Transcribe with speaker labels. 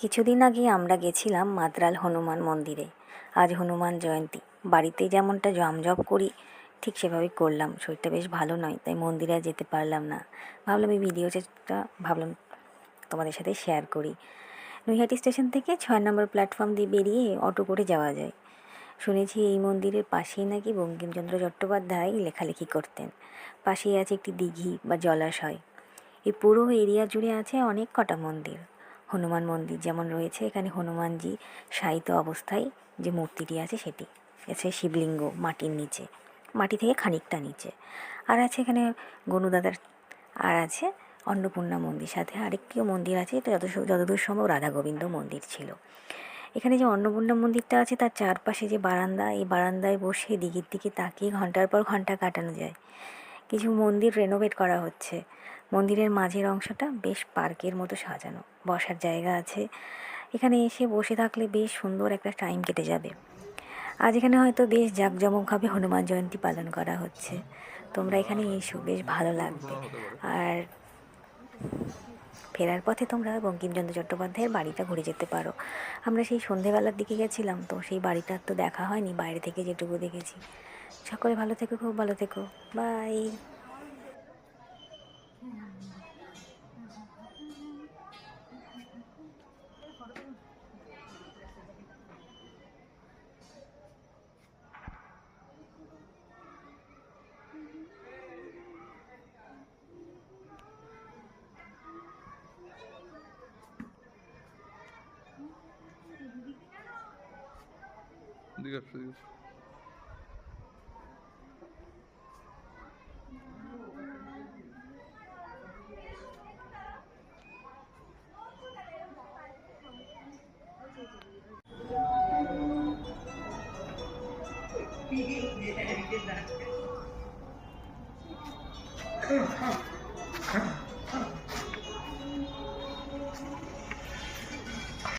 Speaker 1: কিছুদিন আগে আমরা গেছিলাম মাদ্রাল হনুমান মন্দিরে। আজ হনুমান জয়ন্তী। বাড়িতে যেমনটা জমজম করি ঠিক সেভাবেই করলাম। শরীরটা বেশ ভালো নয়, তাই মন্দিরে আর যেতে পারলাম না। ভাবলাম এই ভিডিওটা তোমাদের সাথে শেয়ার করি। নৈহাটি স্টেশন থেকে 6 নম্বর প্ল্যাটফর্ম দিয়ে বেরিয়ে অটো করে যাওয়া যায়। শুনেছি এই মন্দিরের পাশেই নাকি বঙ্কিমচন্দ্র চট্টোপাধ্যায় লেখালেখি করতেন। পাশেই আছে একটি দিঘি বা জলাশয়। এই পুরো এরিয়া জুড়ে আছে অনেক কটা মন্দির। হনুমান মন্দির যেমন রয়েছে, এখানে হনুমানজি শায়িত অবস্থায় যে মূর্তিটি আছে সেটি আছে শিবলিঙ্গ মাটির নিচে, মাটি থেকে খানিকটা নিচে। আর আছে এখানে গনুদাদার, আর আছে অন্নপূর্ণা মন্দির, সাথে আরেকটিও মন্দির আছে। এটা যতদূর সম্ভব রাধা গোবিন্দ মন্দির ছিল। এখানে যে অন্নপূর্ণা মন্দিরটা আছে তার চারপাশে যে বারান্দা, এই বারান্দায় বসে দিঘির দিকে তাকিয়ে ঘন্টার পর ঘন্টা কাটানো যায়। কিছু মন্দির রেনোভেট করা হচ্ছে। মন্দিরের মাঝের অংশটা বেশ পার্কের মতো সাজানো, বসার জায়গা আছে। এখানে এসে বসে থাকলে বেশ সুন্দর একটা টাইম কেটে যাবে। আজ এখানে হয়তো বেশ জাঁকজমকভাবে হনুমান জয়ন্তী পালন করা হচ্ছে। তোমরা এখানে এসো, বেশ ভালো লাগবে। আর ফেরার পথে তোমরা বঙ্কিমচন্দ্র চট্টোপাধ্যায়ের বাড়িটা ঘুরে যেতে পারো। আমরা সেই সন্ধেবেলার দিকে গেছিলাম, তো সেই বাড়িটার তো দেখা হয়নি, বাইরে থেকে যেটুকু দেখেছি। সকলে ভালো থেকো, খুব ভালো থেকো, বাই।
Speaker 2: Huh.